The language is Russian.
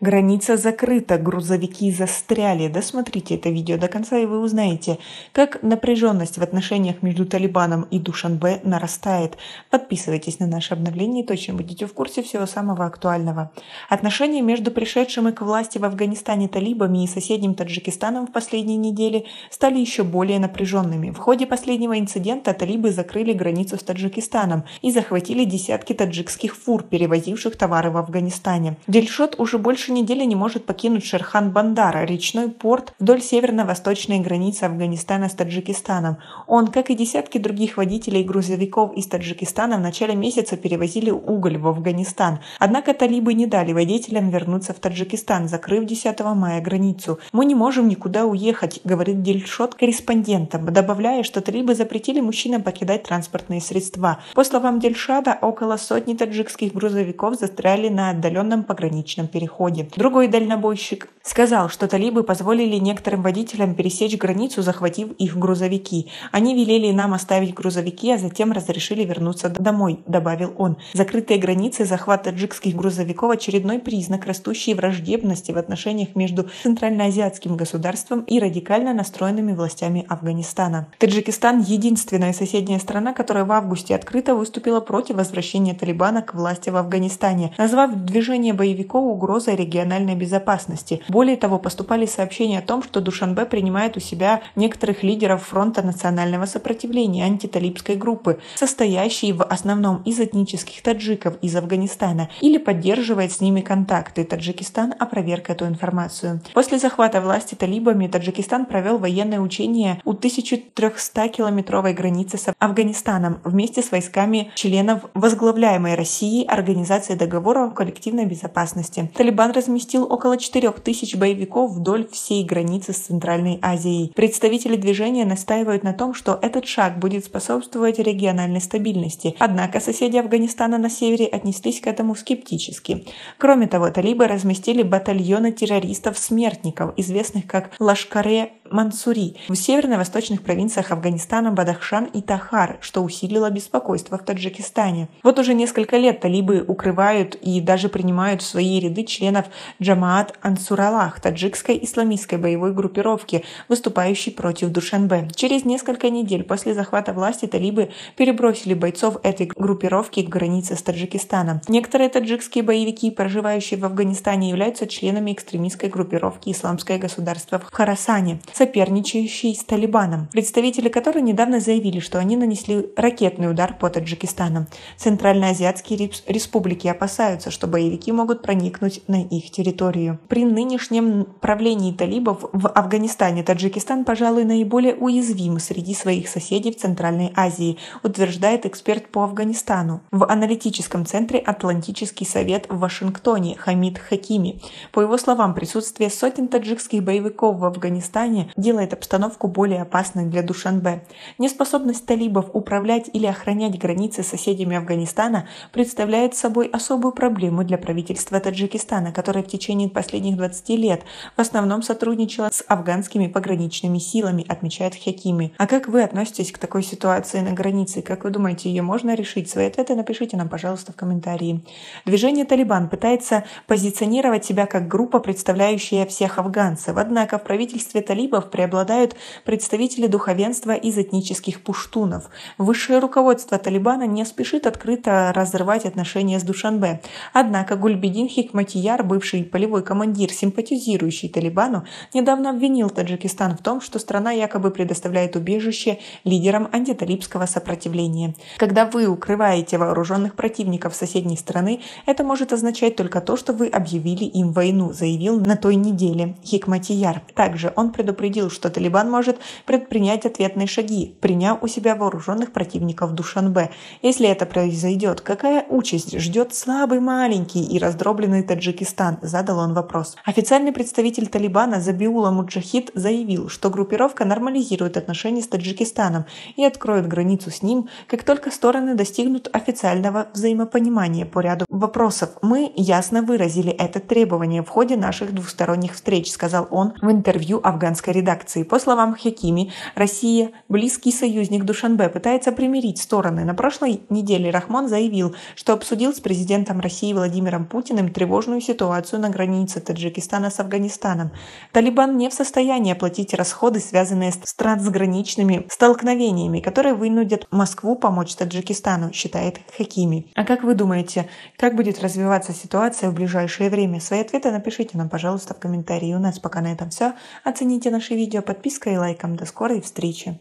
Граница закрыта, грузовики застряли. Досмотрите это видео до конца, и вы узнаете, как напряженность в отношениях между Талибаном и Душанбе нарастает. Подписывайтесь на наше обновление и точно будете в курсе всего самого актуального. Отношения между пришедшими к власти в Афганистане талибами и соседним Таджикистаном в последние недели стали еще более напряженными. В ходе последнего инцидента талибы закрыли границу с Таджикистаном и захватили десятки таджикских фур, перевозивших товары в Афганистане. Дильшот уже больше недели не может покинуть Шерхан-Бандара, речной порт вдоль северно-восточной границы Афганистана с Таджикистаном. Он, как и десятки других водителей грузовиков из Таджикистана, в начале месяца перевозили уголь в Афганистан. Однако талибы не дали водителям вернуться в Таджикистан, закрыв 10 мая границу. «Мы не можем никуда уехать», — говорит Дильшот корреспондентам, добавляя, что талибы запретили мужчинам покидать транспортные средства. По словам Дильшада, около сотни таджикских грузовиков застряли на отдаленном пограничном переходе. Другой дальнобойщик сказал, что талибы позволили некоторым водителям пересечь границу, захватив их грузовики. «Они велели нам оставить грузовики, а затем разрешили вернуться домой», — добавил он. Закрытые границы, захват таджикских грузовиков — очередной признак растущей враждебности в отношениях между центральноазиатским государством и радикально настроенными властями Афганистана. Таджикистан — единственная соседняя страна, которая в августе открыто выступила против возвращения Талибана к власти в Афганистане, назвав движение боевиков угрозой региональной безопасности. Более того, поступали сообщения о том, что Душанбе принимает у себя некоторых лидеров фронта национального сопротивления антиталибской группы, состоящей в основном из этнических таджиков из Афганистана, или поддерживает с ними контакты. Таджикистан опроверг эту информацию. После захвата власти талибами Таджикистан провел военное учение у 1300-километровой границы с Афганистаном вместе с войсками членов возглавляемой Россией Организации договора о коллективной безопасности. Талибан разместил около 4000 боевиков вдоль всей границы с Центральной Азией. Представители движения настаивают на том, что этот шаг будет способствовать региональной стабильности. Однако соседи Афганистана на севере отнеслись к этому скептически. Кроме того, талибы разместили батальоны террористов-смертников, известных как Лашкаре-Мансури, в северно-восточных провинциях Афганистана Бадахшан и Тахар, что усилило беспокойство в Таджикистане. Вот уже несколько лет талибы укрывают и даже принимают в свои ряды членов Джамаат Ансураллах, таджикской исламистской боевой группировки, выступающей против Душанбе. Через несколько недель после захвата власти талибы перебросили бойцов этой группировки к границе с Таджикистаном. Некоторые таджикские боевики, проживающие в Афганистане, являются членами экстремистской группировки «Исламское государство» в Хорасане, соперничающей с Талибаном, представители которой недавно заявили, что они нанесли ракетный удар по Таджикистану. Центральноазиатские республики опасаются, что боевики могут проникнуть на их территорию. При нынешнем правлении талибов в Афганистане Таджикистан, пожалуй, наиболее уязвим среди своих соседей в Центральной Азии, утверждает эксперт по Афганистану в аналитическом центре «Атлантический совет» в Вашингтоне Хамид Хакими. По его словам, присутствие сотен таджикских боевиков в Афганистане делает обстановку более опасной для Душанбе. Неспособность талибов управлять или охранять границы с соседями Афганистана представляет собой особую проблему для правительства Таджикистана, которое в течение последних 20 лет в основном сотрудничало с афганскими пограничными силами, отмечает Хакими. А как вы относитесь к такой ситуации на границе? Как вы думаете, ее можно решить? Свои ответы напишите нам, пожалуйста, в комментарии. Движение «Талибан» пытается позиционировать себя как группа, представляющая всех афганцев. Однако в правительстве талибов преобладают представители духовенства из этнических пуштунов. Высшее руководство Талибана не спешит открыто разрывать отношения с Душанбе. Однако Гульбедин Хикматияр, бывший полевой командир, симпатизирующий Талибану, недавно обвинил Таджикистан в том, что страна якобы предоставляет убежище лидерам антиталибского сопротивления. Когда вы укрываете вооруженных противников соседней страны, это может означать только то, что вы объявили им войну, заявил на той неделе Хикматияр. Также он предупредил, что Талибан может предпринять ответные шаги, приняв у себя вооруженных противников в Душанбе. Если это произойдет, какая участь ждет слабый, маленький и раздробленный Таджикистан? Задал он вопрос. Официальный представитель Талибана Забиула Муджахид заявил, что группировка нормализирует отношения с Таджикистаном и откроет границу с ним, как только стороны достигнут официального взаимопонимания по ряду вопросов. «Мы ясно выразили это требование в ходе наших двусторонних встреч», сказал он в интервью афганской редакции. По словам Хакими, Россия, близкий союзник Душанбе, пытается примирить стороны. На прошлой неделе Рахмон заявил, что обсудил с президентом России Владимиром Путиным тревожную ситуацию на границе Таджикистана с Афганистаном. Талибан не в состоянии оплатить расходы, связанные с трансграничными столкновениями, которые вынудят Москву помочь Таджикистану, считает Хакими. А как вы думаете, как будет развиваться ситуация в ближайшее время? Свои ответы напишите нам, пожалуйста, в комментарии. У нас пока на этом все. Оцените наше видео подпиской и лайком. До скорой встречи!